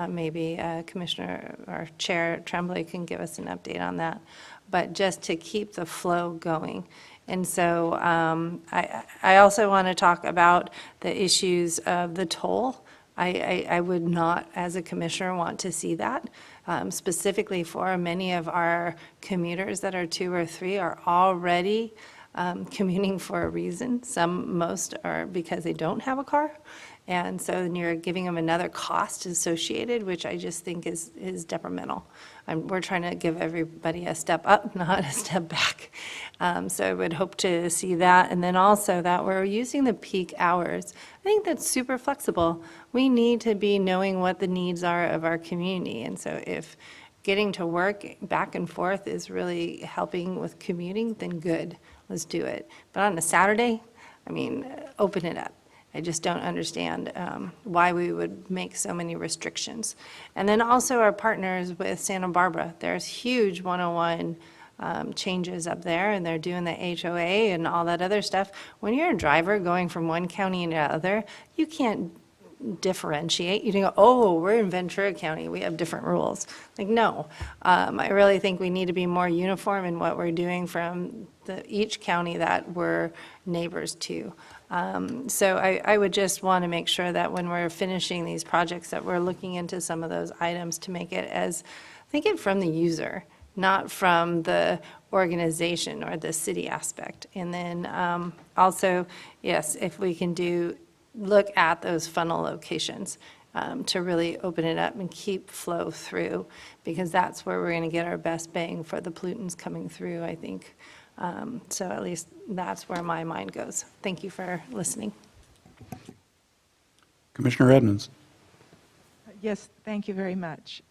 Maybe Commissioner or Chair Tremblay can give us an update on that. But just to keep the flow going. And so I also want to talk about the issues of the toll. I would not, as a commissioner, want to see that. Specifically for many of our commuters that are 2 or 3 are already commuting for a reason. Most are because they don't have a car. And so then you're giving them another cost associated, which I just think is detrimental. We're trying to give everybody a step up, not a step back. So I would hope to see that. And then also that we're using the peak hours. I think that's super flexible. We need to be knowing what the needs are of our community. And so if getting to work back and forth is really helping with commuting, then good, let's do it. But on a Saturday, I mean, open it up. I just don't understand why we would make so many restrictions. And then also our partners with Santa Barbara. There's huge 101 changes up there, and they're doing the HOA and all that other stuff. When you're a driver going from one county to another, you can't differentiate. You can go, oh, we're in Ventura County, we have different rules. Like, no. I really think we need to be more uniform in what we're doing from each county that we're neighbors to. So I would just want to make sure that when we're finishing these projects that we're looking into some of those items to make it as, think it from the user, not from the organization or the city aspect. And then also, yes, if we can look at those funnel locations to really open it up and keep flow through, because that's where we're going to get our best bang for the pollutants coming through, I think. So at least that's where my mind goes. Thank you for listening. Commissioner Edmonds. Yes, thank you very much.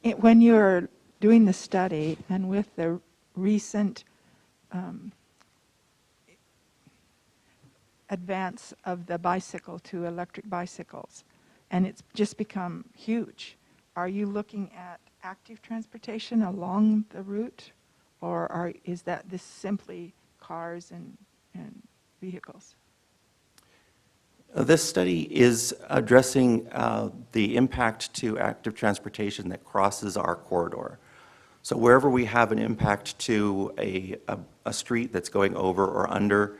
When you're doing the study and with the recent advance of the bicycle to electric bicycles, and it's just become huge, are you looking at active transportation along the route? Or is this simply cars and vehicles? This study is addressing the impact to active transportation that crosses our corridor. So wherever we have an impact to a street that's going over or under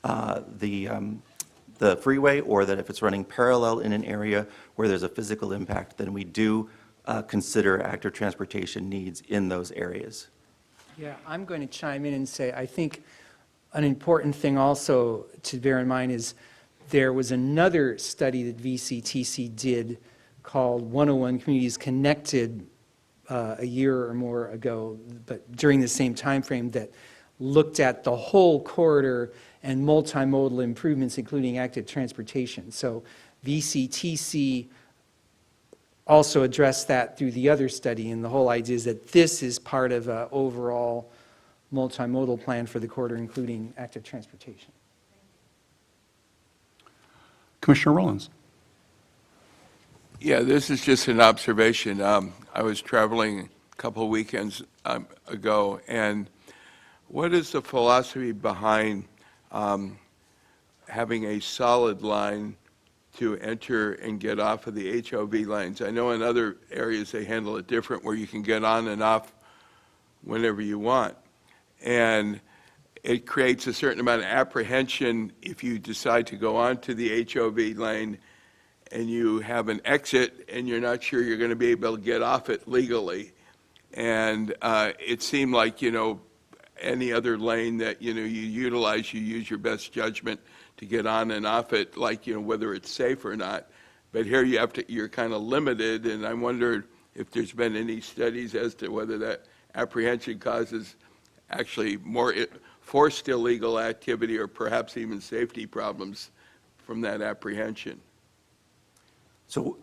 the freeway, or that if it's running parallel in an area where there's a physical impact, then we do consider active transportation needs in those areas. Yeah, I'm going to chime in and say I think an important thing also to bear in mind is there was another study that VCTC did called 101 Communities Connected a year or more ago, but during the same time frame, that looked at the whole corridor and multimodal improvements, including active transportation. So VCTC also addressed that through the other study, and the whole idea is that this is part of an overall multimodal plan for the corridor, including active transportation. Commissioner Rollins. Yeah, this is just an observation. I was traveling a couple of weekends ago, and what is the philosophy behind having a solid line to enter and get off of the HOV lanes? I know in other areas they handle it different, where you can get on and off whenever you want. And it creates a certain amount of apprehension if you decide to go onto the HOV lane and you have an exit and you're not sure you're going to be able to get off it legally. And it seemed like, any other lane that, you utilize, you use your best judgment to get on and off it, like, whether it's safe or not. But here you're kind of limited, and I wondered if there's been any studies as to whether that apprehension causes actually more forced illegal activity or perhaps even safety problems from that apprehension. So,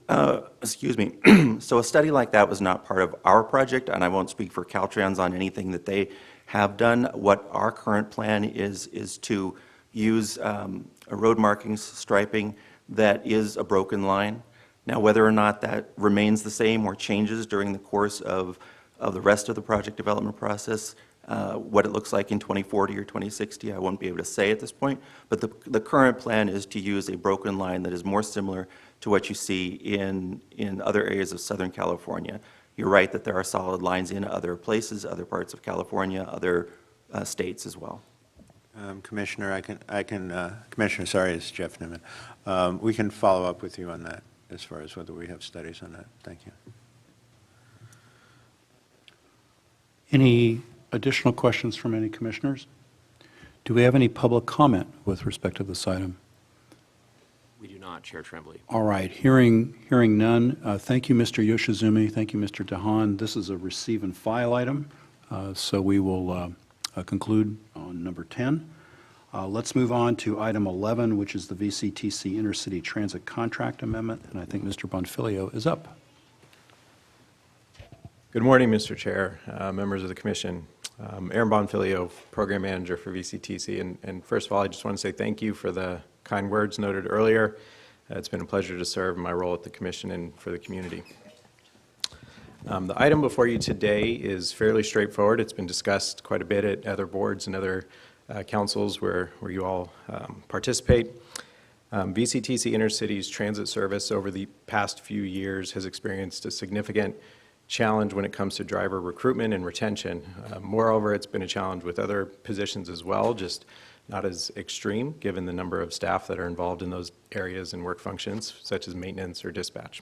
excuse me, so a study like that was not part of our project, and I won't speak for Caltrans on anything that they have done. What our current plan is to use a road markings striping that is a broken line. Now, whether or not that remains the same or changes during the course of the rest of the project development process, What it looks like in 2040 or 2060, I won't be able to say at this point, but the current plan is to use a broken line that is more similar to what you see in other areas of Southern California. You're right that there are solid lines in other places, other parts of California, other states as well. Commissioner, Commissioner, sorry, it's Jeff Newman. We can follow up with you on that as far as whether we have studies on that. Thank you. Any additional questions from any commissioners? Do we have any public comment with respect to this item? We do not, Chair Tremblay. All right, hearing none. Thank you, Mr. Yoshizumi. Thank you, Mr. Dehaan. This is a receive and file item, so we will conclude on number 10. Let's move on to item 11, which is the VCTC Intercity Transit Contract Amendment, and I think Mr. Bonfiglio is up. Good morning, Mr. Chair, members of the Commission. Aaron Bonfiglio, Program Manager for VCTC, and first of all, I just want to say thank you for the kind words noted earlier. It's been a pleasure to serve in my role at the Commission and for the community. The item before you today is fairly straightforward. It's been discussed quite a bit at other boards and other councils where you all participate. VCTC Intercity's transit service over the past few years has experienced a significant challenge when it comes to driver recruitment and retention. Moreover, it's been a challenge with other positions as well, just not as extreme given the number of staff that are involved in those areas and work functions, such as maintenance or dispatch.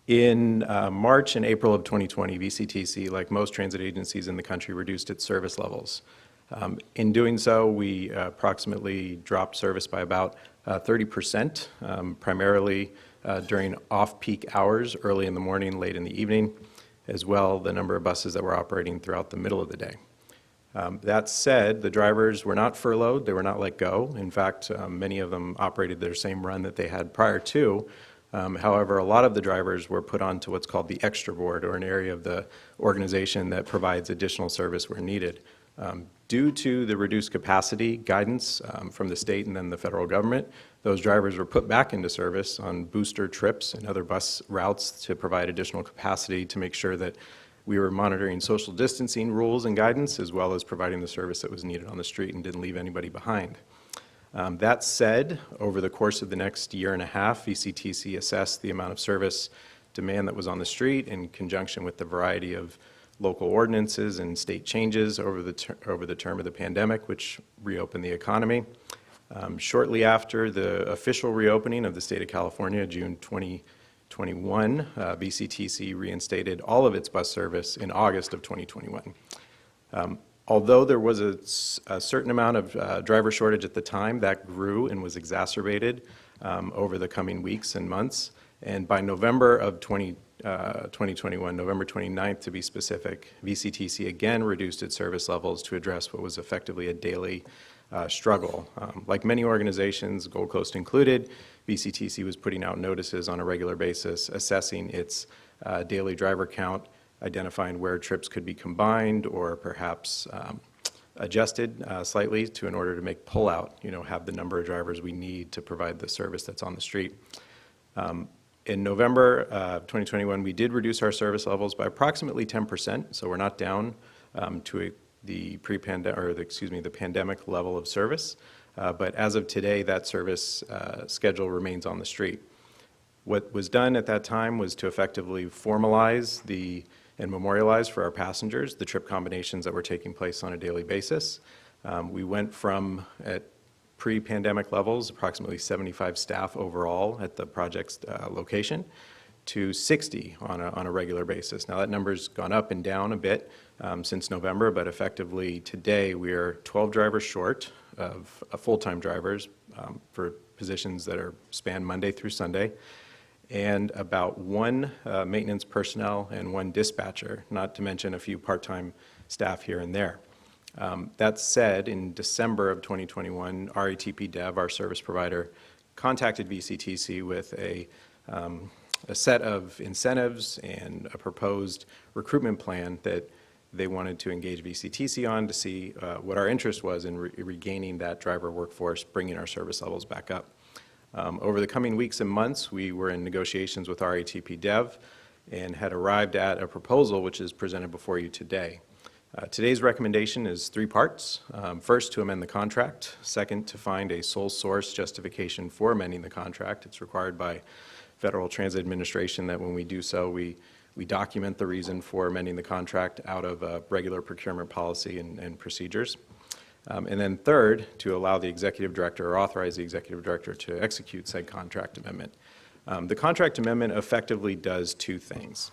In March and April of 2020, VCTC, like most transit agencies in the country, reduced its service levels. In doing so, we approximately dropped service by about 30%, primarily during off-peak hours, early in the morning, late in the evening, as well the number of buses that were operating throughout the middle of the day. That said, the drivers were not furloughed, they were not let go. In fact, many of them operated their same run that they had prior to. However, a lot of the drivers were put onto what's called the extra board, or an area of the organization that provides additional service where needed. Due to the reduced capacity guidance from the state and then the federal government, those drivers were put back into service on booster trips and other bus routes to provide additional capacity to make sure that we were monitoring social distancing rules and guidance, as well as providing the service that was needed on the street and didn't leave anybody behind. That said, over the course of the next year and a half, VCTC assessed the amount of service demand that was on the street in conjunction with the variety of local ordinances and state changes over the term of the pandemic, which reopened the economy. Shortly after the official reopening of the state of California, June 2021, VCTC reinstated all of its bus service in August of 2021. Although there was a certain amount of driver shortage at the time, that grew and was exacerbated over the coming weeks and months. And by November of 2021, November 29th to be specific, VCTC again reduced its service levels to address what was effectively a daily struggle. Like many organizations, Gold Coast included, VCTC was putting out notices on a regular basis, assessing its daily driver count, identifying where trips could be combined or perhaps adjusted slightly in order to make pull-out, have the number of drivers we need to provide the service that's on the street. In November 2021, we did reduce our service levels by approximately 10%, so we're not down to the pandemic level of service. But as of today, that service schedule remains on the street. What was done at that time was to effectively formalize and memorialize for our passengers the trip combinations that were taking place on a daily basis. We went from, at pre-pandemic levels, approximately 75 staff overall at the project's location, to 60 on a regular basis. Now that number's gone up and down a bit since November, but effectively today we are 12 drivers short of full-time drivers for positions that are spanned Monday through Sunday, and about one maintenance personnel and one dispatcher, not to mention a few part-time staff here and there. That said, in December of 2021, RATP Dev, our service provider, contacted VCTC with a set of incentives and a proposed recruitment plan that they wanted to engage VCTC on to see what our interest was in regaining that driver workforce, bringing our service levels back up. Over the coming weeks and months, we were in negotiations with RATP Dev and had arrived at a proposal which is presented before you today. Today's recommendation is three parts. First, to amend the contract. Second, to find a sole source justification for amending the contract. It's required by Federal Transit Administration that when we do so, we document the reason for amending the contract out of regular procurement policy and procedures. And then third, to allow the executive director or authorize the executive director to execute said contract amendment. The contract amendment effectively does two things.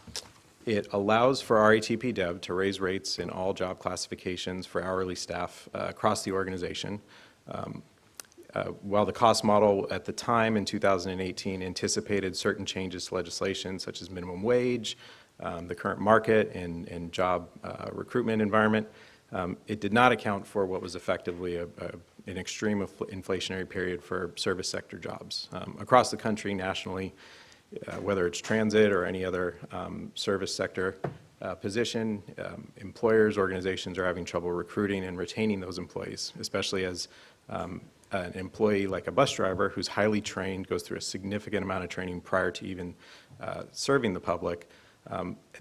It allows for RATP Dev to raise rates in all job classifications for hourly staff across the organization. While the cost model at the time in 2018 anticipated certain changes to legislation such as minimum wage, the current market and job recruitment environment, it did not account for what was effectively an extreme inflationary period for service sector jobs. Across the country, nationally, whether it's transit or any other service sector position, employers, organizations are having trouble recruiting and retaining those employees, especially as an employee like a bus driver who's highly trained, goes through a significant amount of training prior to even serving the public,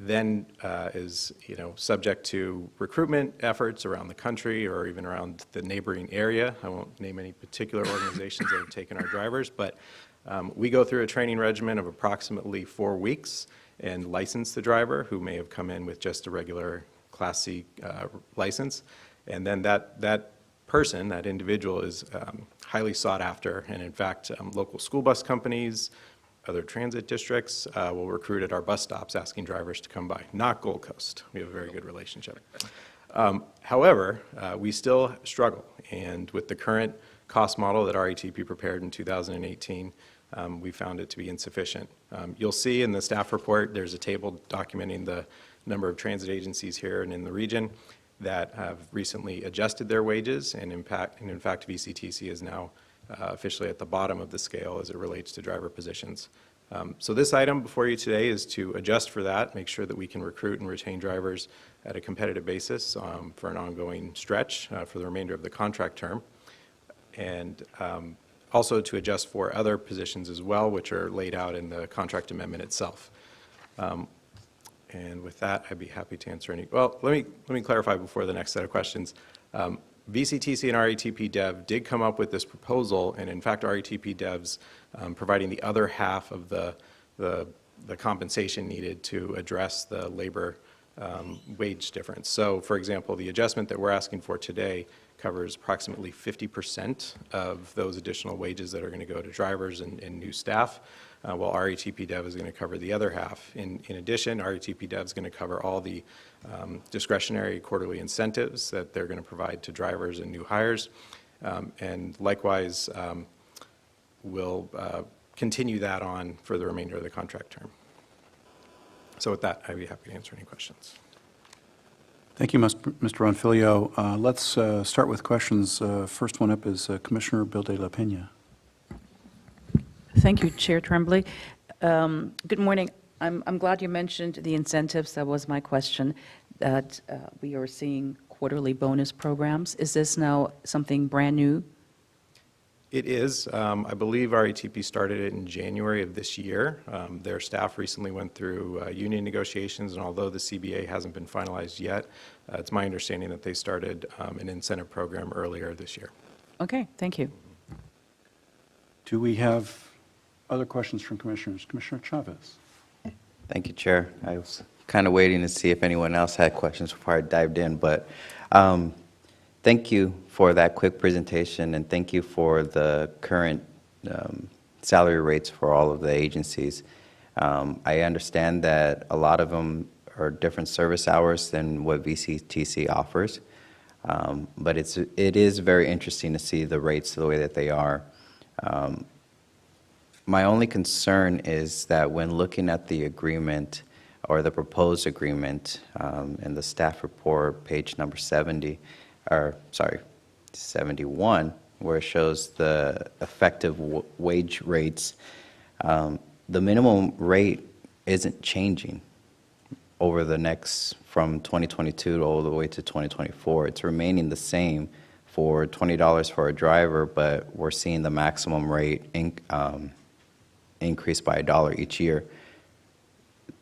then is subject to recruitment efforts around the country or even around the neighboring area. I won't name any particular organizations that have taken our drivers, but we go through a training regimen of approximately 4 weeks and license the driver who may have come in with just a regular Class C license. And then that person, that individual, is highly sought after. And in fact, local school bus companies, other transit districts will recruit at our bus stops asking drivers to come by, not Gold Coast. We have a very good relationship. However, we still struggle. And with the current cost model that RATP prepared in 2018, we found it to be insufficient. You'll see in the staff report, there's a table documenting the number of transit agencies here and in the region that have recently adjusted their wages, and in fact, VCTC is now officially at the bottom of the scale as it relates to driver positions. So this item before you today is to adjust for that, make sure that we can recruit and retain drivers at a competitive basis for an ongoing stretch for the remainder of the contract term, and also to adjust for other positions as well, which are laid out in the contract amendment itself. And with that, I'd be happy to answer any. Well, let me clarify before the next set of questions. VCTC and RATP Dev did come up with this proposal, and in fact, RATP Dev's providing the other half of the compensation needed to address the labor wage difference. So, for example, the adjustment that we're asking for today covers approximately 50% of those additional wages that are going to go to drivers and new staff, while RATP Dev is going to cover the other half. In addition, RATP Dev is going to cover all the discretionary quarterly incentives that they're going to provide to drivers and new hires, and likewise will continue that on for the remainder of the contract term. So with that, I'd be happy to answer any questions. Thank you, Mr. Ronfilio. Let's start with questions. First one up is Commissioner Bill de la Pena. Thank you, Chair Tremblay. Good morning. I'm glad you mentioned the incentives. That was my question, that we are seeing quarterly bonus programs. Is this now something brand new? It is. I believe RATP started it in January of this year. Their staff recently went through union negotiations, and although the CBA hasn't been finalized yet, it's my understanding that they started an incentive program earlier this year. Okay, thank you. Do we have other questions from commissioners? Commissioner Chavez. Thank you, Chair. I was kind of waiting to see if anyone else had questions before I dived in, but thank you for that quick presentation, and thank you for the current salary rates for all of the agencies. I understand that a lot of them are different service hours than what VCTC offers, but it is very interesting to see the rates the way that they are. My only concern is that when looking at the agreement or the proposed agreement in the staff report, page number 71, where it shows the effective wage rates, the minimum rate isn't changing over the next, from 2022 all the way to 2024. It's remaining the same for $20 for a driver, but we're seeing the maximum rate increase by $1 each year.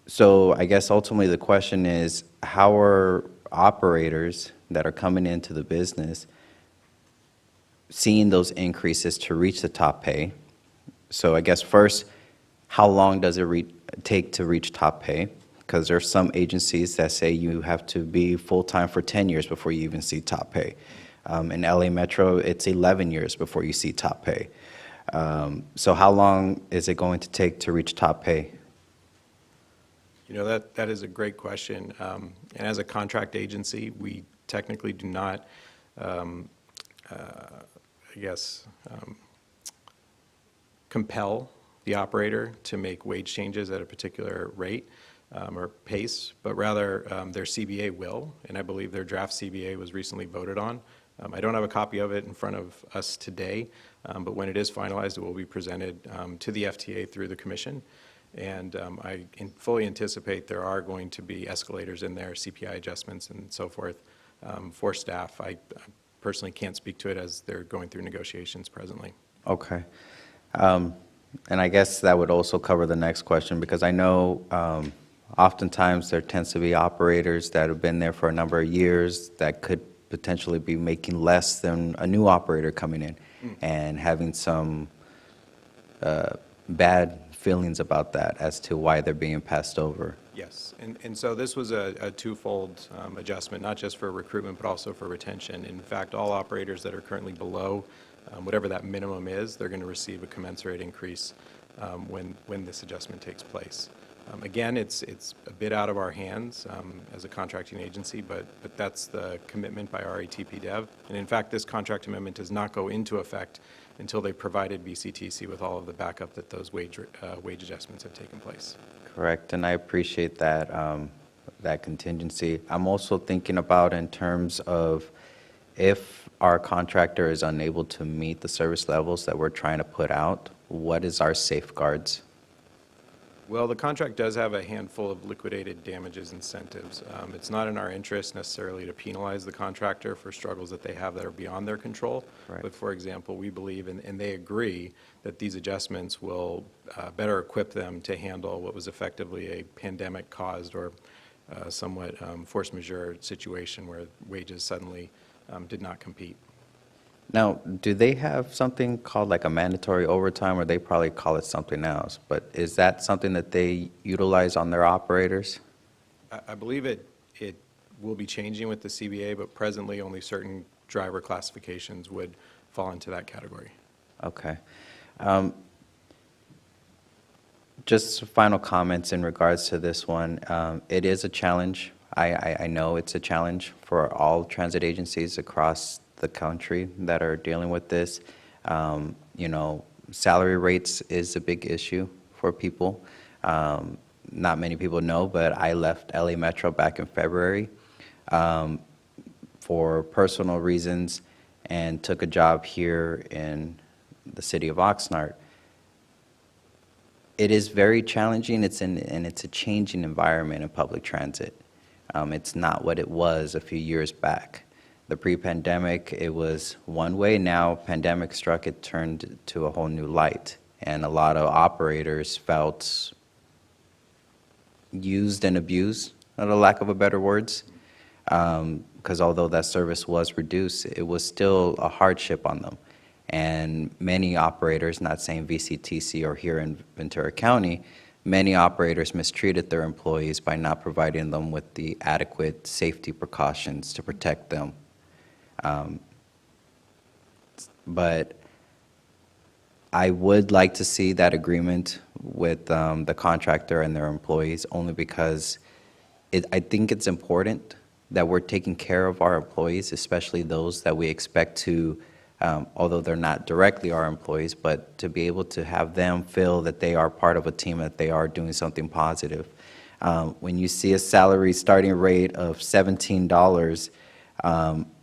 So I guess ultimately the question is, how are operators that are coming into the business seeing those increases to reach the top pay. So I guess first, how long does it take to reach top pay? Because there's some agencies that say you have to be full-time for 10 years before you even see top pay. In LA Metro, it's 11 years before you see top pay. So how long is it going to take to reach top pay? You know, that is a great question. And as a contract agency, we technically do not, compel the operator to make wage changes at a particular rate or pace, but rather their CBA will, and I believe their draft CBA was recently voted on. I don't have a copy of it in front of us today, but when it is finalized, it will be presented to the FTA through the commission. And I fully anticipate there are going to be escalators in there, CPI adjustments and so forth for staff. I personally can't speak to it as they're going through negotiations presently. Okay. And I guess that would also cover the next question, because I know oftentimes there tends to be operators that have been there for a number of years that could potentially be making less than a new operator coming in and having some bad feelings about that as to why they're being passed over. Yes, and so this was a twofold adjustment, not just for recruitment, but also for retention. In fact, all operators that are currently below whatever that minimum is, they're going to receive a commensurate increase when this adjustment takes place. Again, it's a bit out of our hands as a contracting agency, but that's the commitment by RATP Dev. And in fact, this contract amendment does not go into effect until they provided VCTC with all of the backup that those wage adjustments have taken place. Correct, and I appreciate that, that contingency. I'm also thinking about in terms of if our contractor is unable to meet the service levels that we're trying to put out, what is our safeguards? Well, the contract does have a handful of liquidated damages incentives. It's not in our interest necessarily to penalize the contractor for struggles that they have that are beyond their control. Right. But for example, we believe, and they agree, that these adjustments will better equip them to handle what was effectively a pandemic-caused or somewhat force majeure situation where wages suddenly did not compete. Now, do they have something called like a mandatory overtime, or they probably call it something else? But is that something that they utilize on their operators? I believe it will be changing with the CBA, but presently only certain driver classifications would fall into that category. Okay. Just final comments in regards to this one. It is a challenge. I know it's a challenge for all transit agencies across the country that are dealing with this. You know, salary rates is a big issue for people. Not many people know, but I left LA Metro back in February for personal reasons and took a job here in the city of Oxnard. It is very challenging, and it's a changing environment in public transit. It's not what it was a few years back. The pre-pandemic, it was one way. Now, pandemic struck, it turned to a whole new light. And a lot of operators felt used and abused, for the lack of a better words, because although that service was reduced, it was still a hardship on them. And many operators, not saying VCTC or here in Ventura County, many operators mistreated their employees by not providing them with the adequate safety precautions to protect them. But I would like to see that agreement with the contractor and their employees, only because I think it's important that we're taking care of our employees, especially those that we expect to, although they're not directly our employees, but to be able to have them feel that they are part of a team, that they are doing something positive. When you see a salary starting rate of $17,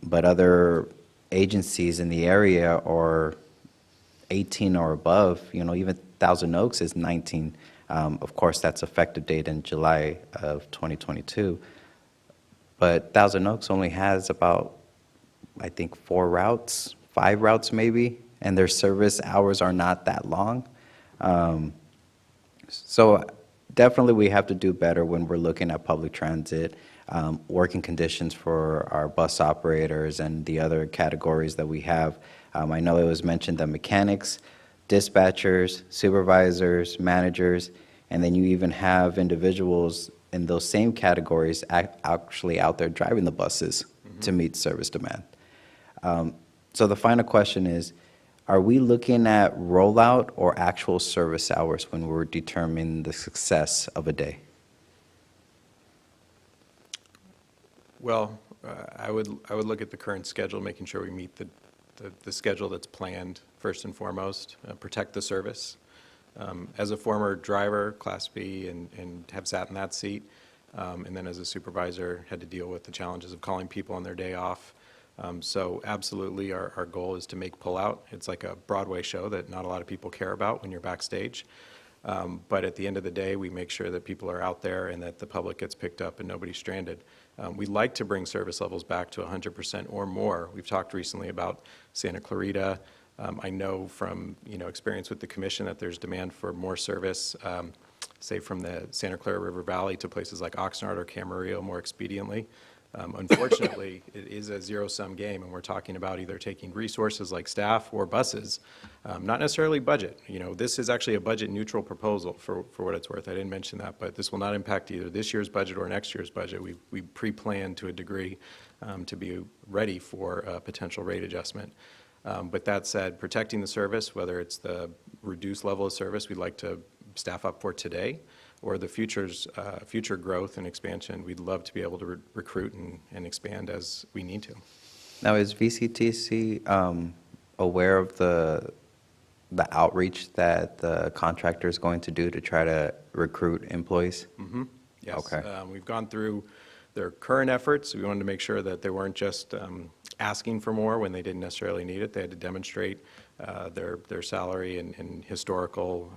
but other agencies in the area are 18 or above, you know, even Thousand Oaks is 19. Of course, that's effective date in July of 2022. But Thousand Oaks only has about, I think, 5 routes maybe, and their service hours are not that long. So definitely we have to do better when we're looking at public transit, working conditions for our bus operators and the other categories that we have. I know it was mentioned that mechanics, dispatchers, supervisors, managers, and then you even have individuals in those same categories actually out there driving the buses to meet service demand. So the final question is, are we looking at rollout or actual service hours when we're determining the success of a day? Well, I would look at the current schedule, making sure we meet the schedule that's planned first and foremost, protect the service. As a former driver, Class B, and have sat in that seat, and then as a supervisor, had to deal with the challenges of calling people on their day off. So absolutely, our goal is to make pullout. It's like a Broadway show that not a lot of people care about when you're backstage. But at the end of the day, we make sure that people are out there and that the public gets picked up and nobody's stranded. We'd like to bring service levels back to 100% or more. We've talked recently about Santa Clarita. I know from experience with the commission that there's demand for more service, say from the Santa Clara River Valley to places like Oxnard or Camarillo more expediently. Unfortunately, it is a zero-sum game, and we're talking about either taking resources like staff or buses, not necessarily budget. This is actually a budget-neutral proposal for what it's worth. I didn't mention that, but this will not impact either this year's budget or next year's budget. We pre-planned to a degree to be ready for a potential rate adjustment. But that said, protecting the service, whether it's the reduced level of service we'd like to staff up for today, or the future growth and expansion, we'd love to be able to recruit and expand as we need to. Now, is VCTC aware of the outreach that the contractor is going to do to try to recruit employees? Mm-hmm. Yes. Okay. We've gone through their current efforts. We wanted to make sure that they weren't just asking for more when they didn't necessarily need it. They had to demonstrate their salary and historical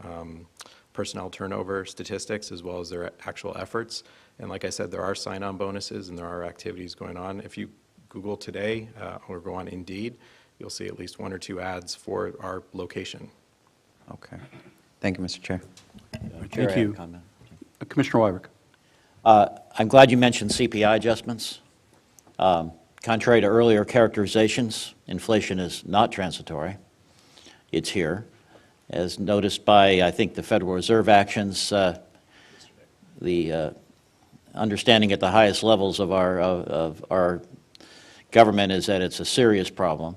personnel turnover statistics as well as their actual efforts. And like I said, there are sign-on bonuses and there are activities going on. If you Google today or go on Indeed, you'll see at least one or two ads for our location. Okay. Thank you, Mr. Chair. Thank you. Commissioner Wyrick. I'm glad you mentioned CPI adjustments. Contrary to earlier characterizations, inflation is not transitory. It's here. As noticed by, I think, the Federal Reserve actions, the understanding at the highest levels of our government is that it's a serious problem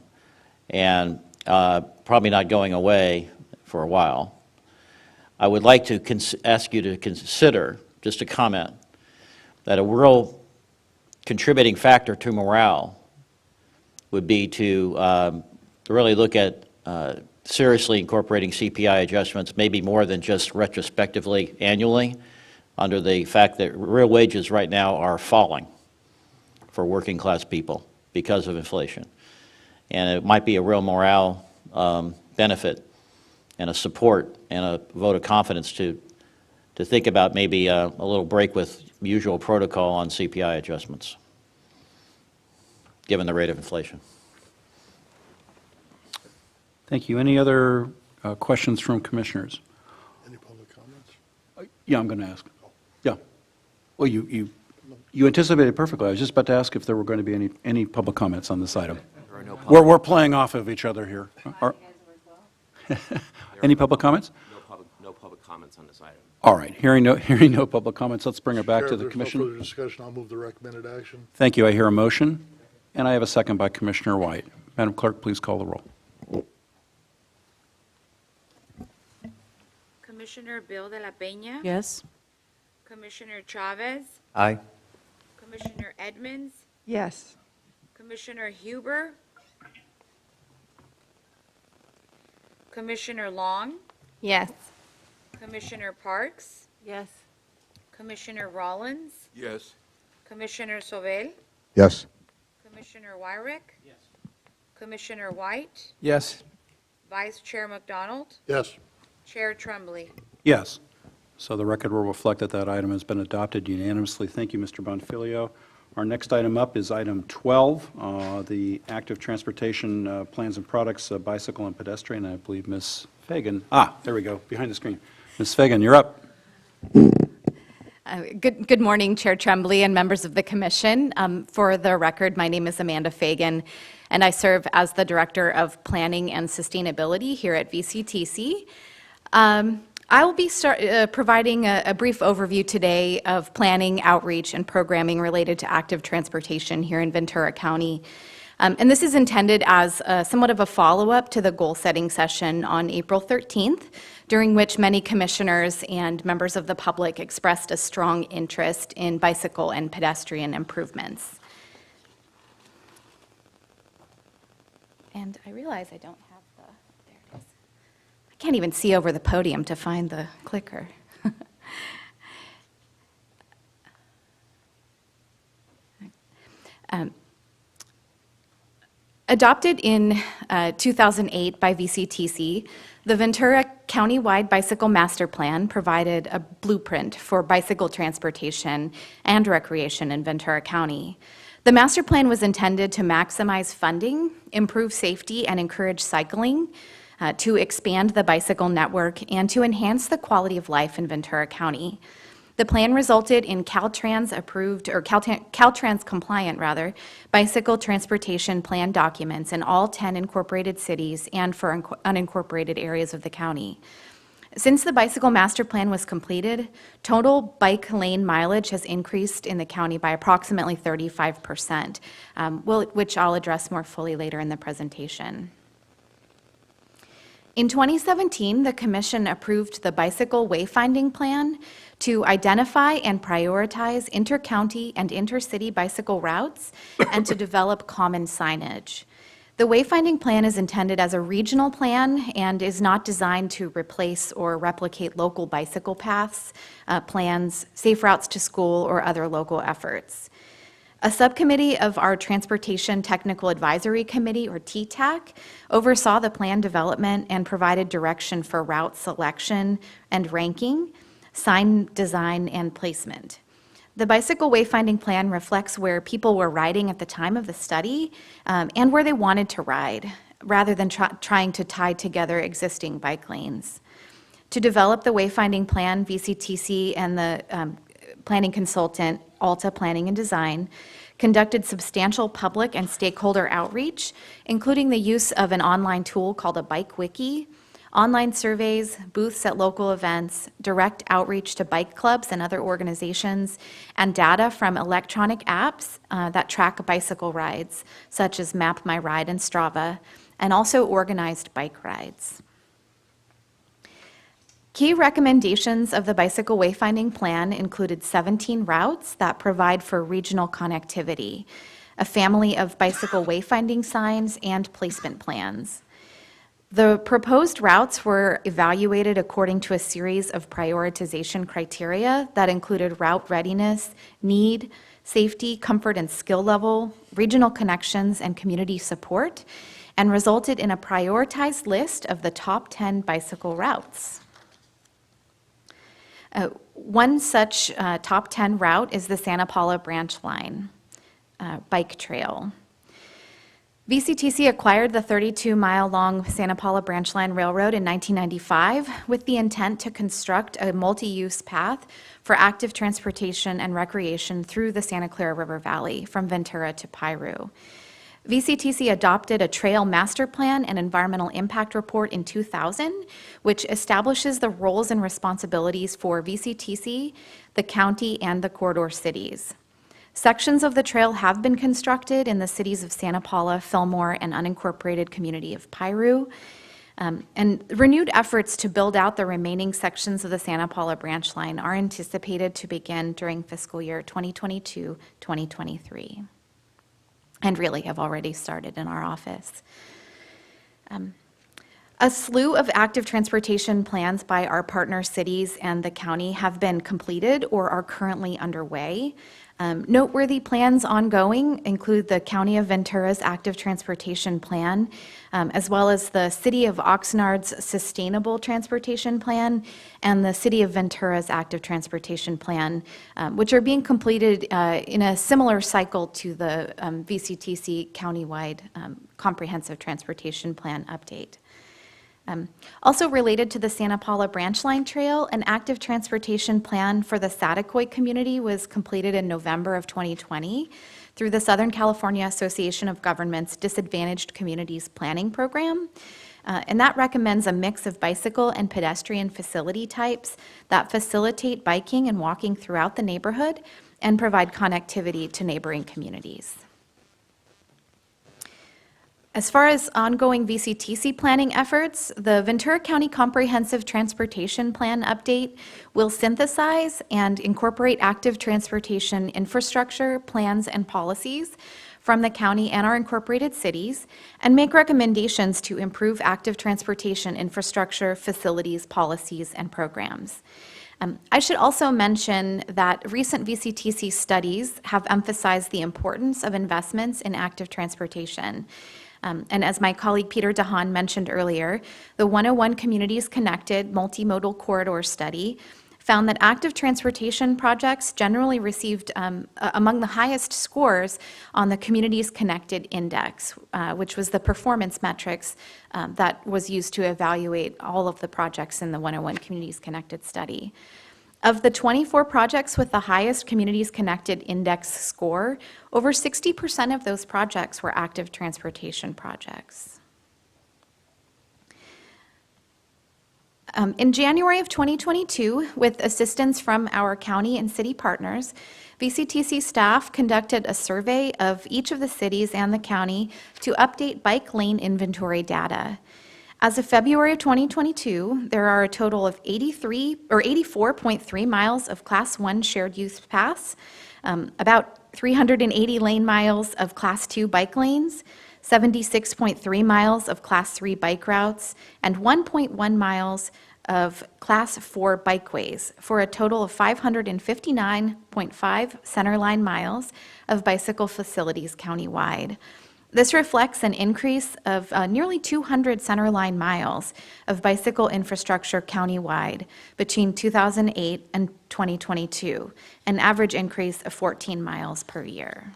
and probably not going away for a while. I would like to ask you to consider, just a comment, that a real contributing factor to morale would be to really look at seriously incorporating CPI adjustments, maybe more than just retrospectively annually, under the fact that real wages right now are falling for working class people because of inflation. And it might be a real morale benefit and a support and a vote of confidence to think about maybe a little break with usual protocol on CPI adjustments, given the rate of inflation. Thank you. Any other questions from commissioners? Any public comments? Yeah, I'm going to ask. Yeah. Well, you anticipated perfectly. I was just about to ask if there were going to be any public comments on this item. There are no public, We're playing off of each other here. Any public comments? no public comments on this item. All right. Hearing no public comments, let's bring it back to the commission. Chair, if there's no further discussion, I'll move the recommended action. Thank you. I hear a motion, and I have a second by Commissioner White. Madam Clerk, please call the roll. Commissioner Bill de la Peña? Yes? Commissioner Chavez? Aye. Commissioner Edmonds? Yes. Commissioner Huber? Commissioner Long? Yes. Commissioner Parks? Yes. Commissioner Rollins? Yes. Commissioner Sobel? Yes. Commissioner Wyrick? Yes. Commissioner White? Yes. Vice Chair McDonald? Yes. Chair Tremblay? Yes. So the record will reflect that that item has been adopted unanimously. Thank you, Mr. Bonfilio. Our next item up is item 12, the active transportation plans and products, bicycle and pedestrian. I believe Ms. Fagan. There we go, behind the screen. Ms. Fagan, you're up. Good morning, Chair Tremblay and members of the commission. For the record, my name is Amanda Fagan, and I serve as the Director of Planning and Sustainability here at VCTC. I will be providing a brief overview today of planning, outreach, and programming related to active transportation here in Ventura County. And this is intended as somewhat of a follow-up to the goal-setting session on April 13th, during which many commissioners and members of the public expressed a strong interest in bicycle and pedestrian improvements. And I realize I don't have there it is. I can't even see over the podium to find the clicker. Adopted in 2008 by VCTC, the Ventura Countywide Bicycle Master Plan provided a blueprint for bicycle transportation and recreation in Ventura County. The master plan was intended to maximize funding, improve safety, and encourage cycling, to expand the bicycle network, and to enhance the quality of life in Ventura County. The plan resulted in Caltrans approved, or Caltrans compliant rather, bicycle transportation plan documents in all 10 incorporated cities and for unincorporated areas of the county. Since the bicycle master plan was completed, total bike lane mileage has increased in the county by approximately 35%, which I'll address more fully later in the presentation. In 2017, the Commission approved the Bicycle Wayfinding Plan to identify and prioritize inter-county and intercity bicycle routes and to develop common signage. The Wayfinding Plan is intended as a regional plan and is not designed to replace or replicate local bicycle paths, plans, safe routes to school, or other local efforts. A subcommittee of our Transportation Technical Advisory Committee, or TTAC, oversaw the plan development and provided direction for route selection and ranking, sign design, and placement. The Bicycle Wayfinding Plan reflects where people were riding at the time of the study and where they wanted to ride, rather than trying to tie together existing bike lanes. To develop the Wayfinding Plan, VCTC and the planning consultant, Alta Planning and Design, conducted substantial public and stakeholder outreach, including the use of an online tool called a Bike Wiki, online surveys, booths at local events, direct outreach to bike clubs and other organizations, and data from electronic apps that track bicycle rides, such as Map My Ride and Strava, and also organized bike rides. Key recommendations of the Bicycle Wayfinding Plan included 17 routes that provide for regional connectivity, a family of bicycle wayfinding signs, and placement plans. The proposed routes were evaluated according to a series of prioritization criteria that included route readiness, need, safety, comfort and skill level, regional connections, and community support, and resulted in a prioritized list of the top 10 bicycle routes. One such top 10 route is the Santa Paula Branch Line bike trail. VCTC acquired the 32-mile-long Santa Paula Branch Line Railroad in 1995 with the intent to construct a multi-use path for active transportation and recreation through the Santa Clara River Valley from Ventura to Piru. VCTC adopted a trail master plan and environmental impact report in 2000, which establishes the roles and responsibilities for VCTC, the county, and the corridor cities. Sections of the trail have been constructed in the cities of Santa Paula, Fillmore, and unincorporated community of Piru. And renewed efforts to build out the remaining sections of the Santa Paula Branch Line are anticipated to begin during fiscal year 2022-2023. And really have already started in our office. A slew of active transportation plans by our partner cities and the county have been completed or are currently underway. Noteworthy plans ongoing include the County of Ventura's Active Transportation Plan, as well as the City of Oxnard's Sustainable Transportation Plan and the City of Ventura's Active Transportation Plan, which are being completed in a similar cycle to the VCTC Countywide Comprehensive Transportation Plan update. Also related to the Santa Paula Branch Line Trail, an active transportation plan for the Saticoy community was completed in November of 2020 through the Southern California Association of Governments Disadvantaged Communities Planning Program. And that recommends a mix of bicycle and pedestrian facility types that facilitate biking and walking throughout the neighborhood and provide connectivity to neighboring communities. As far as ongoing VCTC planning efforts, the Ventura County Comprehensive Transportation Plan update will synthesize and incorporate active transportation infrastructure, plans, and policies from the county and our incorporated cities, and make recommendations to improve active transportation infrastructure, facilities, policies, and programs. I should also mention that recent VCTC studies have emphasized the importance of investments in active transportation. And as my colleague Peter DeHaan mentioned earlier, the 101 Communities Connected Multimodal Corridor Study found that active transportation projects generally received among the highest scores on the Communities Connected Index, which was the performance metrics that was used to evaluate all of the projects in the 101 Communities Connected study. Of the 24 projects with the highest Communities Connected Index score, over 60% of those projects were active transportation projects. In January of 2022, with assistance from our county and city partners, VCTC staff conducted a survey of each of the cities and the county to update bike lane inventory data. As of February of 2022, there are a total of 84.3 miles of Class 1 shared use paths, about 380 lane miles of Class 2 bike lanes, 76.3 miles of Class 3 bike routes, and 1.1 miles of Class 4 bikeways, for a total of 559.5 centerline miles of bicycle facilities countywide. This reflects an increase of nearly 200 centerline miles of bicycle infrastructure countywide between 2008 and 2022, an average increase of 14 miles per year.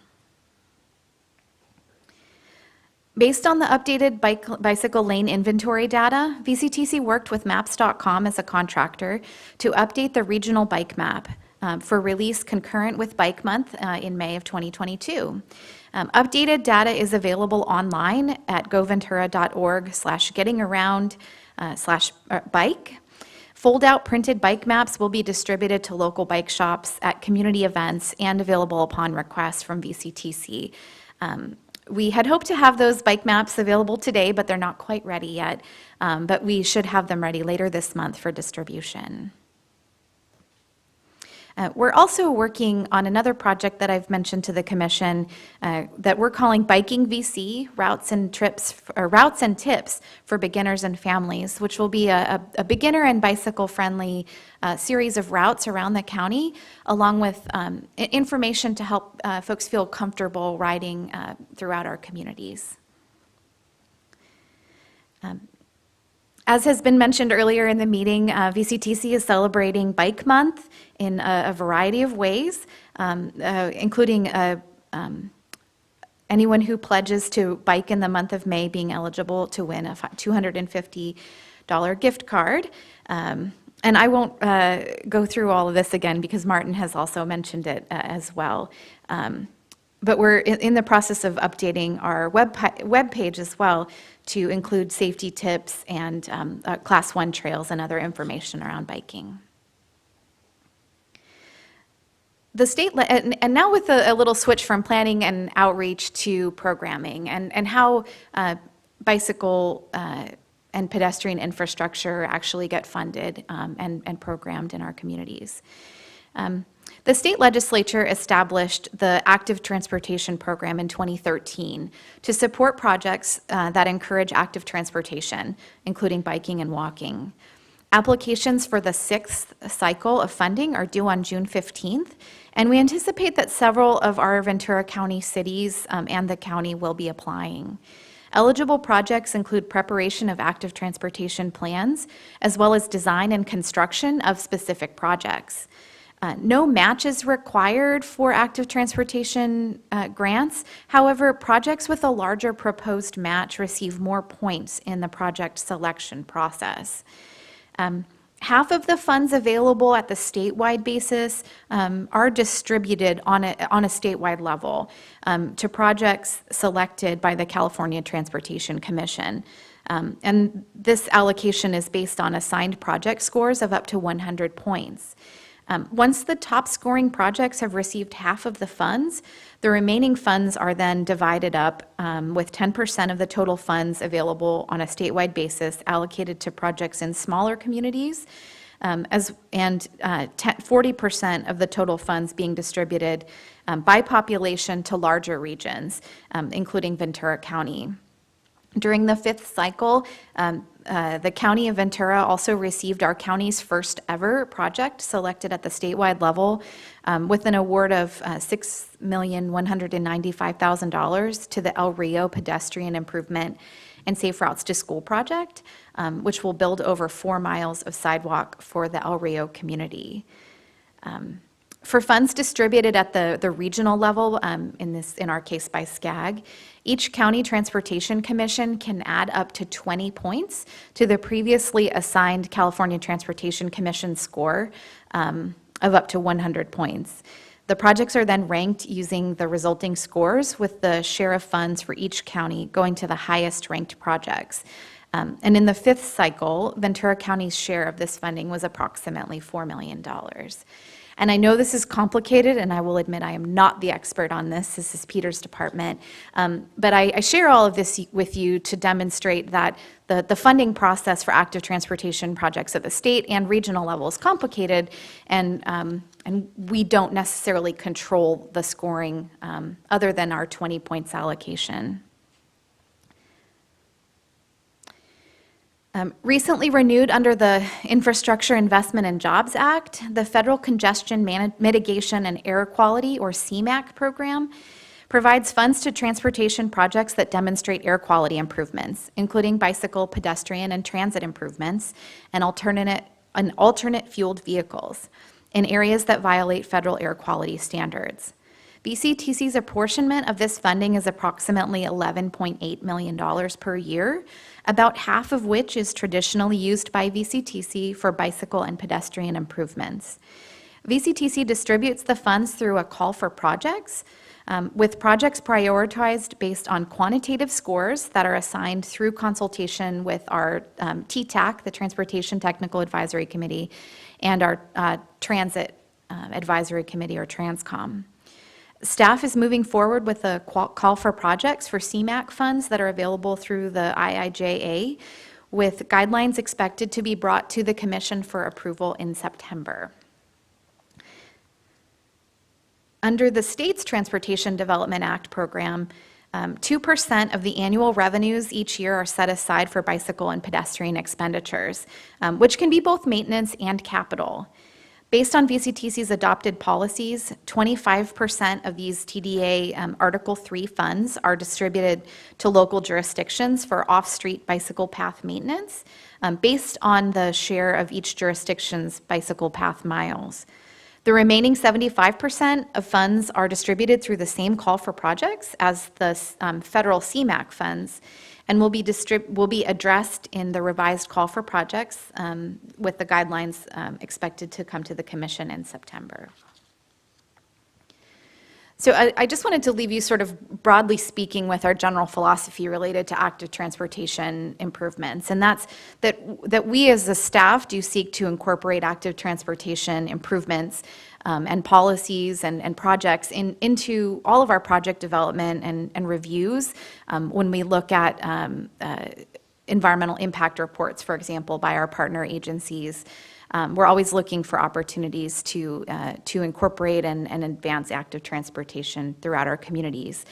Based on the updated bicycle lane inventory data, VCTC worked with Maps.com as a contractor to update the regional bike map for release concurrent with Bike Month in May of 2022. Updated data is available online at goventura.org/gettingaround/bike. Fold-out printed bike maps will be distributed to local bike shops at community events and available upon request from VCTC. We had hoped to have those bike maps available today, but they're not quite ready yet. But we should have them ready later this month for distribution. We're also working on another project that I've mentioned to the Commission that we're calling Biking VC, Routes and Tips for Beginners and Families, which will be a beginner and bicycle-friendly series of routes around the county, along with information to help folks feel comfortable riding throughout our communities. As has been mentioned earlier in the meeting, VCTC is celebrating Bike Month in a variety of ways, including anyone who pledges to bike in the month of May being eligible to win a $250 gift card. And I won't go through all of this again because Martin has also mentioned it as well. But we're in the process of updating our web page as well to include safety tips and Class 1 trails and other information around biking. The state, and now with a little switch from planning and outreach to programming and how bicycle and pedestrian infrastructure actually get funded and programmed in our communities. The state legislature established the Active Transportation Program in 2013 to support projects that encourage active transportation, including biking and walking. Applications for the 6th cycle of funding are due on June 15th, and we anticipate that several of our Ventura County cities and the county will be applying. Eligible projects include preparation of active transportation plans, as well as design and construction of specific projects. No match is required for active transportation grants. However, projects with a larger proposed match receive more points in the project selection process. Half of the funds available at the statewide basis are distributed on a statewide level to projects selected by the California Transportation Commission. And this allocation is based on assigned project scores of up to 100 points. Once the top scoring projects have received half of the funds, the remaining funds are then divided up with 10% of the total funds available on a statewide basis allocated to projects in smaller communities, and 40% of the total funds being distributed by population to larger regions, including Ventura County. During the fifth cycle, the County of Ventura also received our county's first ever project selected at the statewide level with an award of $6,195,000 to the El Rio Pedestrian Improvement and Safe Routes to School project, which will build over 4 miles of sidewalk for the El Rio community. For funds distributed at the regional level, in our case by SCAG, each county transportation commission can add up to 20 points to the previously assigned California Transportation Commission score of up to 100 points. The projects are then ranked using the resulting scores, with the share of funds for each county going to the highest ranked projects. And in the fifth cycle, Ventura County's share of this funding was approximately $4 million. And I know this is complicated, and I will admit I am not the expert on this. This is Peter's department. But I share all of this with you to demonstrate that the funding process for active transportation projects at the state and regional level is complicated, and we don't necessarily control the scoring other than our 20 points allocation. Recently renewed under the Infrastructure Investment and Jobs Act, the Federal Congestion Mitigation and Air Quality, or CMAQ program, provides funds to transportation projects that demonstrate air quality improvements, including bicycle, pedestrian, and transit improvements, and alternate fueled vehicles in areas that violate federal air quality standards. VCTC's apportionment of this funding is approximately $11.8 million per year, about half of which is traditionally used by VCTC for bicycle and pedestrian improvements. VCTC distributes the funds through a call for projects, with projects prioritized based on quantitative scores that are assigned through consultation with our TTAC, the Transportation Technical Advisory Committee, and our Transit Advisory Committee, or TRANSCOM. Staff is moving forward with a call for projects for CMAQ funds that are available through the IIJA, with guidelines expected to be brought to the Commission for approval in September. Under the state's Transportation Development Act program, 2% of the annual revenues each year are set aside for bicycle and pedestrian expenditures, which can be both maintenance and capital. Based on VCTC's adopted policies, 25% of these TDA Article 3 funds are distributed to local jurisdictions for off-street bicycle path maintenance, based on the share of each jurisdiction's bicycle path miles. The remaining 75% of funds are distributed through the same call for projects as the federal CMAQ funds, and will be addressed in the revised call for projects with the guidelines expected to come to the Commission in September. So I just wanted to leave you sort of broadly speaking with our general philosophy related to active transportation improvements, and that's that we as a staff do seek to incorporate active transportation improvements and policies and projects into all of our project development and reviews when we look at environmental impact reports, for example, by our partner agencies. We're always looking for opportunities to incorporate and advance active transportation throughout our communities,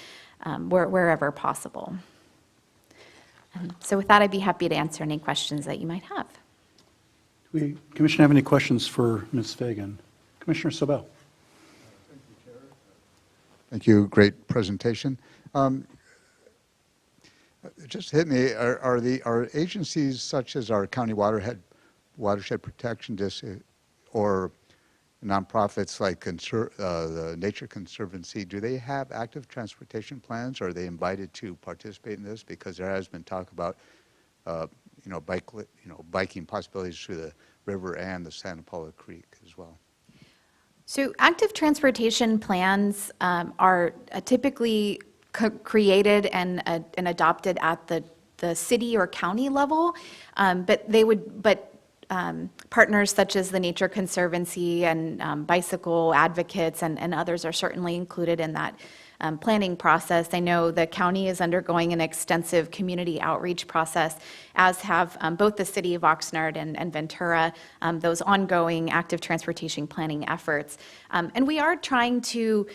wherever possible. So with that, I'd be happy to answer any questions that you might have. Do we, Commission, have any questions for Ms. Fagan? Commissioner Sobel. Thank you. Great presentation. It just hit me. Are agencies such as our County Watershed Protection District or nonprofits like the Nature Conservancy, do they have active transportation plans? Or are they invited to participate in this? Because there has been talk about, biking possibilities through the river and the Santa Paula Creek as well. So active transportation plans are typically created and adopted at the city or county level, but partners such as the Nature Conservancy and bicycle advocates and others are certainly included in that planning process. I know the county is undergoing an extensive community outreach process, as have both the city of Oxnard and Ventura, those ongoing active transportation planning efforts. And we are trying to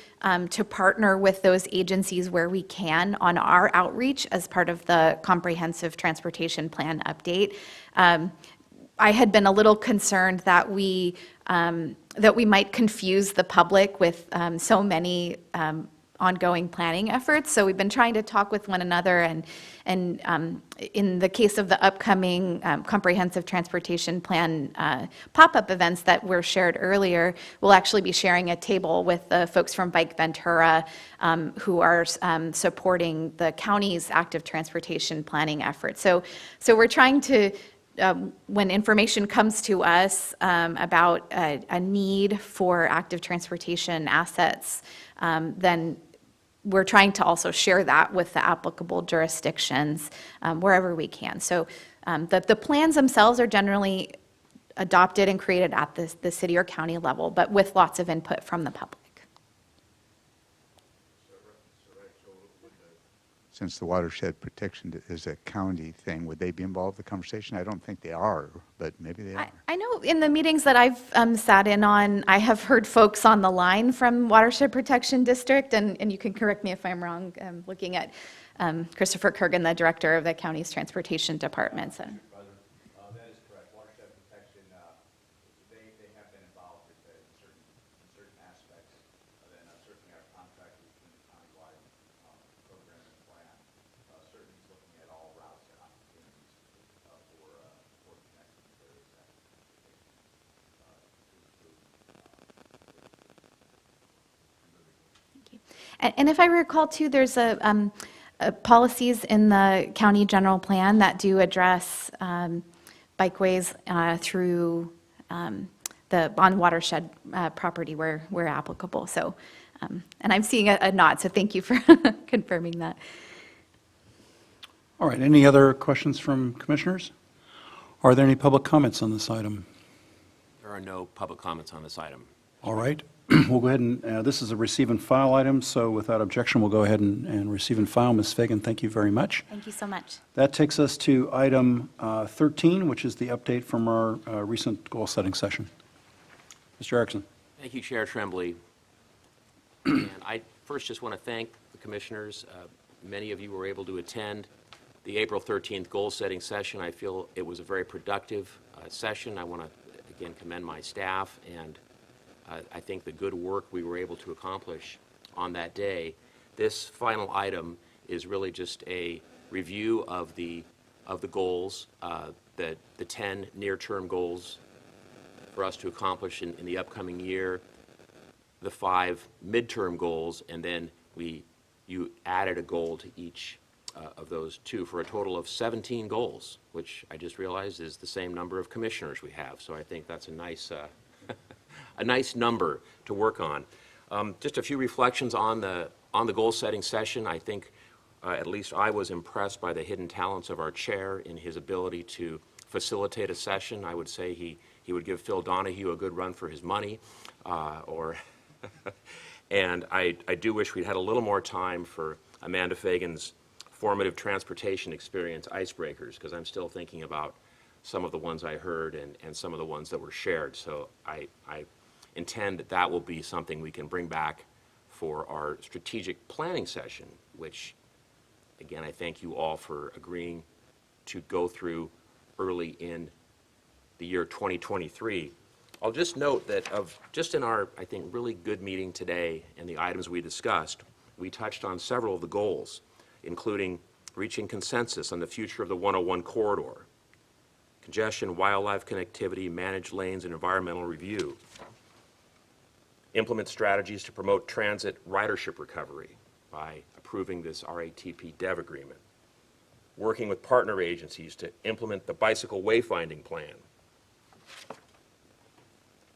partner with those agencies where we can on our outreach as part of the comprehensive transportation plan update. I had been a little concerned that we might confuse the public with so many ongoing planning efforts. So we've been trying to talk with one another, and in the case of the upcoming comprehensive transportation plan pop-up events that were shared earlier, we'll actually be sharing a table with the folks from Bike Ventura who are supporting the county's active transportation planning efforts. So we're trying to when information comes to us about a need for active transportation assets, then we're trying to also share that with the applicable jurisdictions wherever we can. So the plans themselves are generally adopted and created at the city or county level, but with lots of input from the public. Since the watershed protection is a county thing, would they be involved in the conversation? I don't think they are, but maybe they are. I know in the meetings that I've sat in on, I have heard folks on the line from Watershed Protection District, and you can correct me if I'm wrong, looking at Christopher Kurgan, the director of the county's transportation department. So. That is correct. Watershed Protection, they have been involved in certain aspects, and then certainly our contract between the Countywide program and plan, certainly is looking at all routes and opportunities for connecting various Thank you. And if I recall too, there's policies in the county general plan that do address bikeways through on watershed property where applicable. So, and I'm seeing a nod, so thank you for confirming that. All right, any other questions from commissioners? Are there any public comments on this item? There are no public comments on this item. All right, we'll go ahead and, this is a receive and file item, so without objection, we'll go ahead and receive and file. Ms. Fagan, thank you very much. Thank you so much. That takes us to item 13, which is the update from our recent goal-setting session. Mr. Erickson. Thank you, Chair Tremblay. And I first just want to thank the commissioners. Many of you were able to attend the April 13th goal-setting session. I feel it was a very productive session. I want to, again, commend my staff, and I think the good work we were able to accomplish on that day. This final item is really just a review of the goals, the 10 near-term goals for us to accomplish in the upcoming year, the 5 midterm goals, and then you added a goal to each of those 2 for a total of 17 goals, which I just realized is the same number of commissioners we have. So I think that's a nice a nice number to work on. Just a few reflections on the goal-setting session. I think at least I was impressed by the hidden talents of our chair in his ability to facilitate a session. I would say he would give Phil Donahue a good run for his money, and I do wish we'd had a little more time for Amanda Fagan's formative transportation experience icebreakers, because I'm still thinking about some of the ones I heard and some of the ones that were shared. So I intend that will be something we can bring back for our strategic planning session, which, again, I thank you all for agreeing to go through early in the year 2023. I'll just note that just in our, I think, really good meeting today and the items we discussed, we touched on several of the goals, including reaching consensus on the future of the 101 corridor, congestion, wildlife connectivity, managed lanes, and environmental review. implement strategies to promote transit ridership recovery by approving this RATP Dev agreement, working with partner agencies to implement the bicycle wayfinding plan,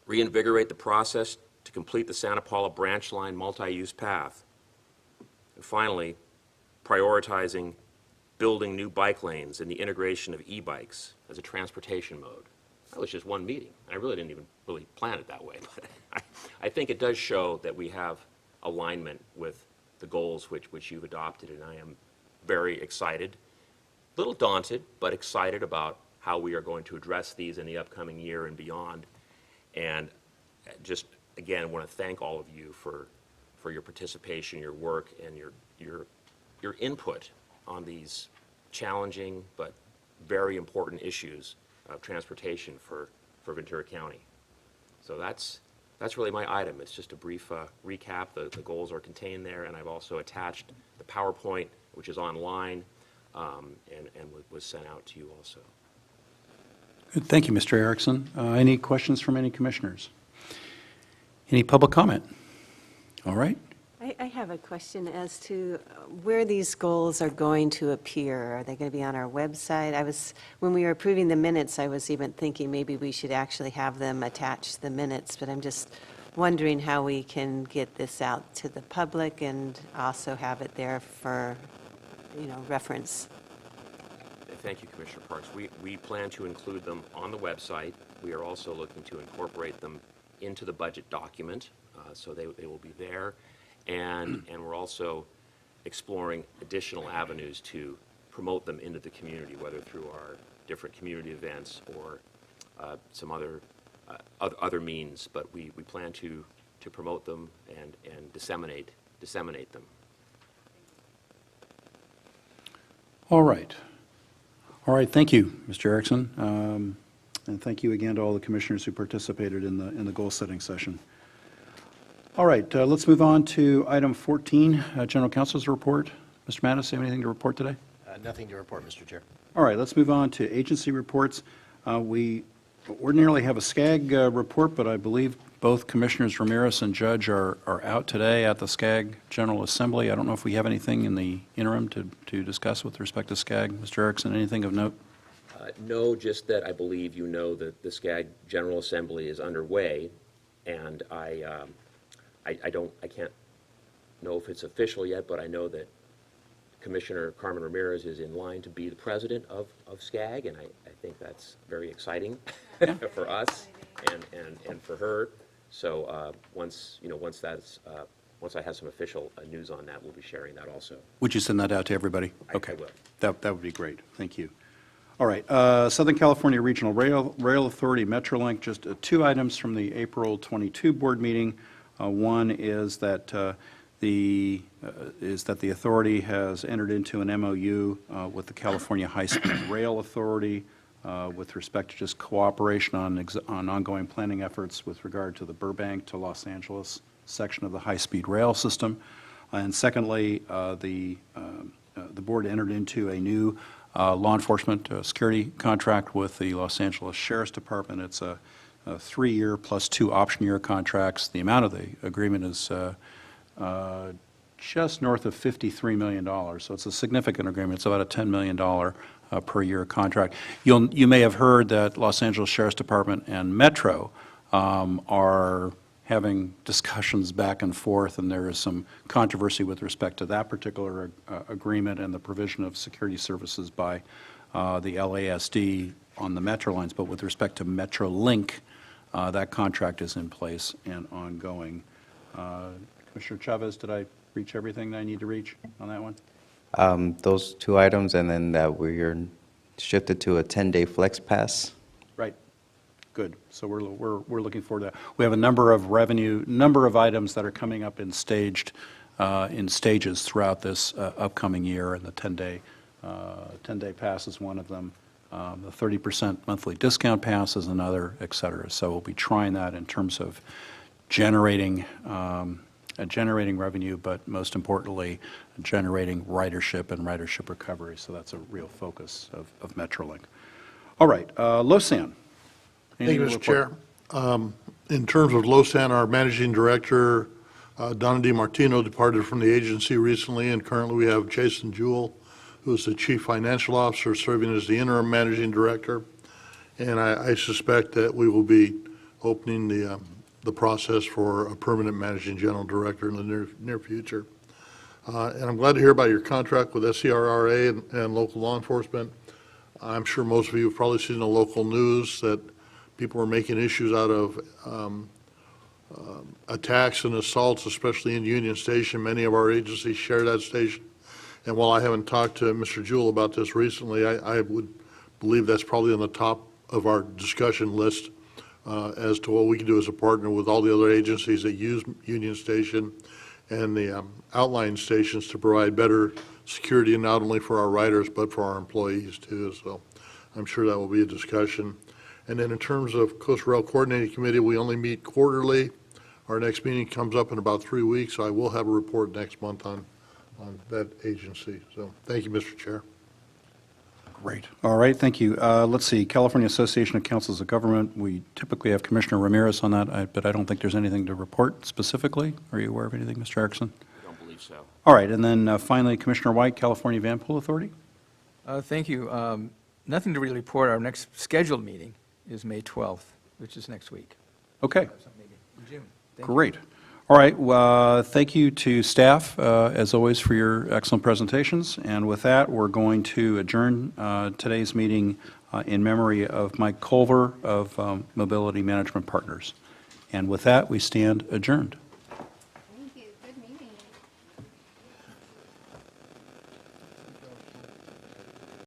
reinvigorate the process to complete the Santa Paula branch line multi-use path, and finally, prioritizing building new bike lanes and the integration of e-bikes as a transportation mode. That was just one meeting. I really didn't even really plan it that way, but I think it does show that we have alignment with the goals which you've adopted, and I am very excited, a little daunted, but excited about how we are going to address these in the upcoming year and beyond. And just, again, want to thank all of you for your participation, your work, and your input on these challenging but very important issues of transportation for Ventura County. So that's really my item. It's just a brief recap. The goals are contained there, and I've also attached the PowerPoint, which is online, and was sent out to you also. Good. Thank you, Mr. Erickson. Any questions from any commissioners? Any public comment? All right. I have a question as to where these goals are going to appear. Are they going to be on our website? When we were approving the minutes, I was even thinking maybe we should actually have them attach the minutes, but I'm just wondering how we can get this out to the public and also have it there for, reference. Thank you, Commissioner Parks. We plan to include them on the website. We are also looking to incorporate them into the budget document, so they will be there. And we're also exploring additional avenues to promote them into the community, whether through our different community events or some other means. But we plan to promote them and disseminate them. All right. All right, thank you, Mr. Erickson. And thank you again to all the commissioners who participated in the goal-setting session. All right, let's move on to item 14, General Counsel's report. Mr. Mattis, you have anything to report today? Nothing to report, Mr. Chair. All right, let's move on to agency reports. We ordinarily have a SCAG report, but I believe both Commissioners Ramirez and Judge are out today at the SCAG General Assembly. I don't know if we have anything in the interim to discuss with respect to SCAG. Mr. Erickson, anything of note? No, just that I believe you know that the SCAG General Assembly is underway, and I can't know if it's official yet, but I know that Commissioner Carmen Ramirez is in line to be the president of SCAG, and I think that's very exciting for us and for her. So once I have some official news on that, we'll be sharing that also. Would you send that out to everybody? I will. That would be great. Thank you. All right, Southern California Regional Rail Authority Metrolink, just two items from the April 22 board meeting. One is that the authority has entered into an MOU with the California High-Speed Rail Authority with respect to just cooperation on ongoing planning efforts with regard to the Burbank to Los Angeles section of the high-speed rail system. And secondly, the board entered into a new law enforcement security contract with the Los Angeles Sheriff's Department. It's a 3-year plus 2 option year contracts. The amount of the agreement is just north of $53 million, so it's a significant agreement. It's about a $10 million per year contract. You may have heard that Los Angeles Sheriff's Department and Metro are having discussions back and forth, and there is some controversy with respect to that particular agreement and the provision of security services by the LASD on the Metro lines. But with respect to Metrolink, that contract is in place and ongoing. Commissioner Chavez, did I reach everything that I need to reach on that one? Those two items, and then that we're shifted to a 10-day flex pass. Right. Good. So we're looking forward to that. We have a number of items that are coming up in stages throughout this upcoming year, and the 10-day pass is one of them. The 30% monthly discount pass is another, et cetera. So we'll be trying that in terms of generating revenue, but most importantly, generating ridership and ridership recovery. So that's a real focus of Metrolink. All right, Losan. Thank you, Mr. Chair. In terms of LoSAN, our managing director, Donna DiMartino, departed from the agency recently, and currently we have Jason Jewell, who is the chief financial officer, serving as the interim managing director. And I suspect that we will be opening the process for a permanent managing general director in the near future. And I'm glad to hear about your contract with SCRRA and local law enforcement. I'm sure most of you have probably seen in the local news that people are making issues out of attacks and assaults, especially in Union Station. Many of our agencies share that station. And while I haven't talked to Mr. Jewell about this recently, I would believe that's probably on the top of our discussion list as to what we can do as a partner with all the other agencies that use Union Station and the outlying stations to provide better security, not only for our riders, but for our employees too. So I'm sure that will be a discussion. And then in terms of Coastal Rail Coordinating Committee, we only meet quarterly. Our next meeting comes up in about 3 weeks, so I will have a report next month on that agency. So thank you, Mr. Chair. Great. All right, thank you. Let's see, California Association of Councils of Government, we typically have Commissioner Ramirez on that, but I don't think there's anything to report specifically. Are you aware of anything, Mr. Erickson? I don't believe so. All right, and then finally, Commissioner White, California Van Pool Authority? Thank you. Nothing to really report. Our next scheduled meeting is May 12th, which is next week. Okay, Maybe in June. Thank you. great. All right, thank you to staff, as always, for your excellent presentations. And with that, we're going to adjourn today's meeting in memory of Mike Culver of Mobility Management Partners. And with that, we stand adjourned.